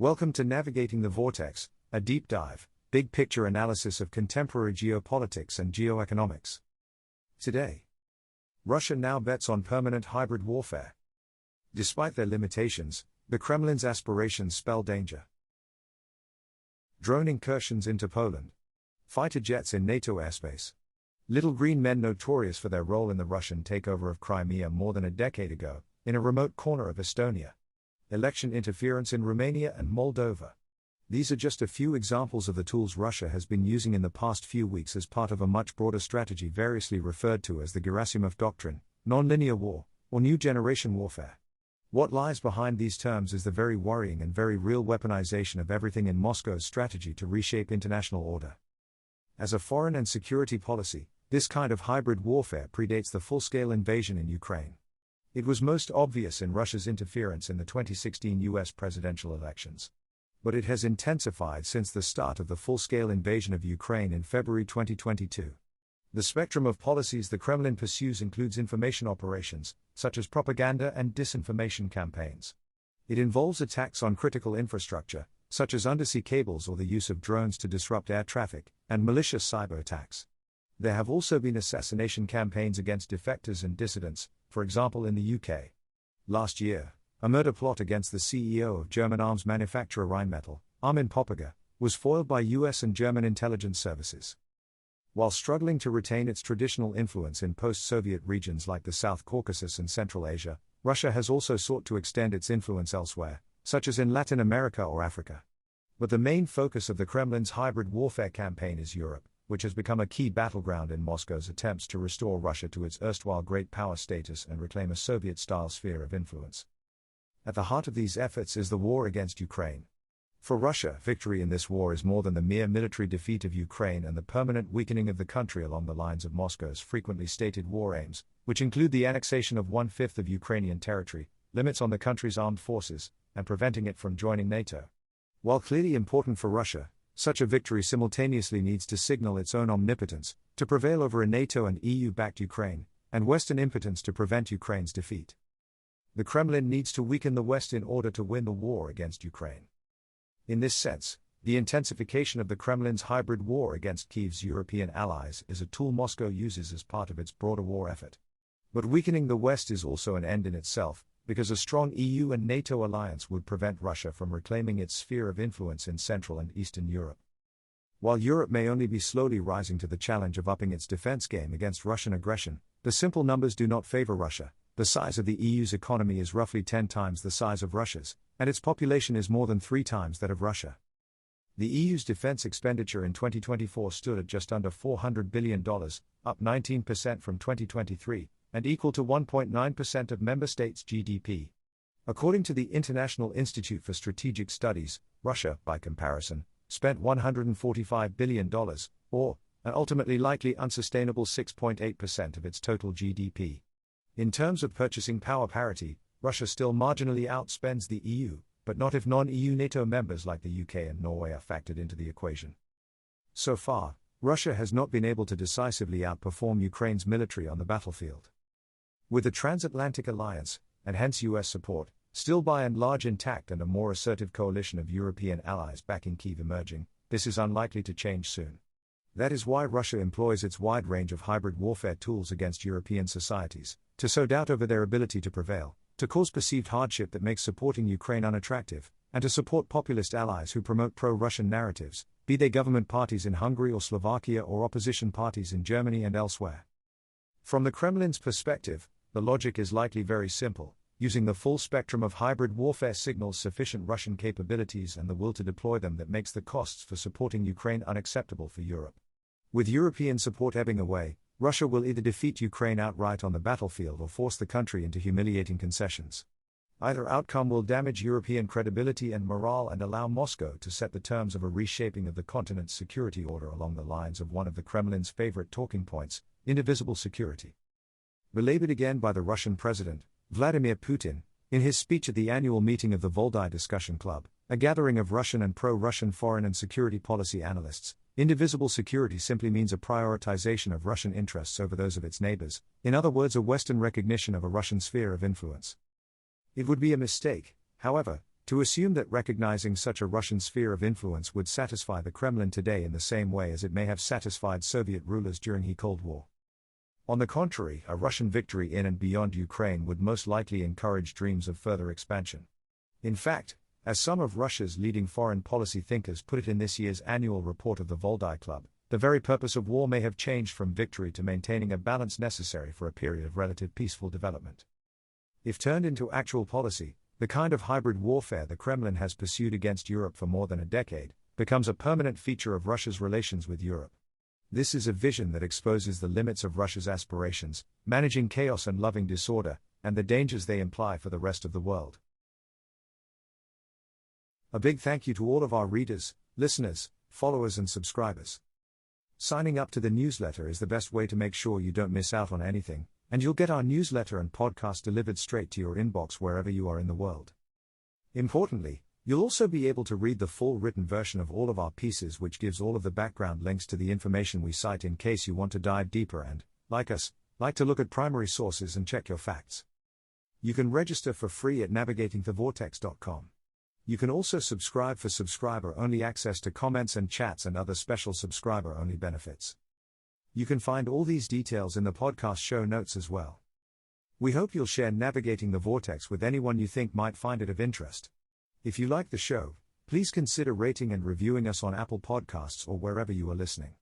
Welcome to Navigating the Vortex, a deep dive, big picture analysis of contemporary geopolitics and geoeconomics. Today, Russia now bets on permanent hybrid warfare. Despite their limitations, the Kremlin's aspirations spell danger. Drone incursions into Poland. Fighter jets in NATO airspace. Little green men notorious for their role in the Russian takeover of Crimea more than a decade ago, in a remote corner of Estonia. Election interference in Romania and Moldova. These are just a few examples of the tools Russia has been using in the past few weeks as part of a much broader strategy variously referred to as the Gerasimov Doctrine, non-linear war, or new generation warfare. What lies behind these terms is the very worrying and very real weaponization of everything in Moscow's strategy to reshape international order. As a foreign and security policy, this kind of hybrid warfare predates the full-scale invasion in Ukraine. It was most obvious in Russia's interference in the 2016 US presidential elections. But it has intensified since the start of the full-scale invasion of Ukraine in February 2022. The spectrum of policies the Kremlin pursues includes information operations, such as propaganda and disinformation campaigns. It involves attacks on critical infrastructure, such as undersea cables or the use of drones to disrupt air traffic, and malicious cyber attacks. There have also been assassination campaigns against defectors and dissidents, for example in the UK. Last year, a murder plot against the CEO of German arms manufacturer Rheinmetall, Armin Poppega, was foiled by US and German intelligence services. While struggling to retain its traditional influence in post-Soviet regions like the South Caucasus and Central Asia, Russia has also sought to extend its influence elsewhere, such as in Latin America or Africa. But the main focus of the Kremlin's hybrid warfare campaign is Europe, which has become a key battleground in Moscow's attempts to restore Russia to its erstwhile great power status and reclaim a Soviet-style sphere of influence. At the heart of these efforts is the war against Ukraine. For Russia, victory in this war is more than the mere military defeat of Ukraine and the permanent weakening of the country along the lines of Moscow's frequently stated war aims, which include the annexation of 1/5 of Ukrainian territory, limits on the country's armed forces, and preventing it from joining NATO. While clearly important for Russia, such a victory simultaneously needs to signal its own omnipotence, to prevail over a NATO and EU-backed Ukraine, and Western impotence to prevent Ukraine's defeat. The Kremlin needs to weaken the West in order to win the war against Ukraine. In this sense, the intensification of the Kremlin's hybrid war against Kyiv's European allies is a tool Moscow uses as part of its broader war effort. But weakening the West is also an end in itself, because a strong EU and NATO alliance would prevent Russia from reclaiming its sphere of influence in Central and Eastern Europe. While Europe may only be slowly rising to the challenge of upping its defense game against Russian aggression, the simple numbers do not favor Russia. The size of the EU's economy is roughly 10 times the size of Russia's, and its population is more than 3 times that of Russia. The EU's defense expenditure in 2024 stood at just under $400 billion, up 19% from 2023, and equal to 1.9% of member states' GDP. According to the International Institute for Strategic Studies, Russia, by comparison, spent $145 billion, or an ultimately likely unsustainable 6.8% of its total GDP. In terms of purchasing power parity, Russia still marginally outspends the EU, but not if non-EU NATO members like the UK and Norway are factored into the equation. So far, Russia has not been able to decisively outperform Ukraine's military on the battlefield. With the transatlantic alliance, and hence US support, still by and large intact and a more assertive coalition of European allies backing Kyiv emerging, this is unlikely to change soon. That is why Russia employs its wide range of hybrid warfare tools against European societies, to sow doubt over their ability to prevail, to cause perceived hardship that makes supporting Ukraine unattractive, and to support populist allies who promote pro-Russian narratives, be they government parties in Hungary or Slovakia or opposition parties in Germany and elsewhere. From the Kremlin's perspective, the logic is likely very simple. Using the full spectrum of hybrid warfare signals sufficient Russian capabilities and the will to deploy them that makes the costs for supporting Ukraine unacceptable for Europe. With European support ebbing away, Russia will either defeat Ukraine outright on the battlefield or force the country into humiliating concessions. Either outcome will damage European credibility and morale and allow Moscow to set the terms of a reshaping of the continent's security order along the lines of one of the Kremlin's favorite talking points, indivisible security. Belabored again by the Russian President, Vladimir Putin, in his speech at the annual meeting of the Voldi Discussion Club, a gathering of Russian and pro-Russian foreign and security policy analysts, indivisible security simply means a prioritization of Russian interests over those of its neighbors, in other words a Western recognition of a Russian sphere of influence. It would be a mistake, however, To assume that recognizing such a Russian sphere of influence would satisfy the Kremlin today in the same way as it may have satisfied Soviet rulers during the Cold War. On the contrary, a Russian victory in and beyond Ukraine would most likely encourage dreams of further expansion. In fact, as some of Russia's leading foreign policy thinkers put it in this year's annual report of the Valdai Club, the very purpose of war may have changed from victory to maintaining a balance necessary for a period of relative peaceful development. If turned into actual policy, the kind of hybrid warfare the Kremlin has pursued against Europe for more than a decade becomes a permanent feature of Russia's relations with Europe. This is a vision that exposes the limits of Russia's aspirations, managing chaos and loving disorder, and the dangers they imply for the rest of the world. A big thank you to all of our readers, listeners, followers and subscribers. Signing up to the newsletter is the best way to make sure you don't miss out on anything, and you'll get our newsletter and podcast delivered straight to your inbox wherever you are in the world. Importantly, you'll also be able to read the full written version of all of our pieces, which gives all of the background links to the information we cite in case you want to dive deeper and, like us, like to look at primary sources and check your facts. You can register for free at navigatingthevortex.com. You can also subscribe for subscriber-only access to comments and chats and other special subscriber-only benefits. You can find all these details in the podcast show notes as well. We hope you'll share Navigating the Vortex with anyone you think might find it of interest. If you like the show, please consider rating and reviewing us on Apple Podcasts or wherever you are listening.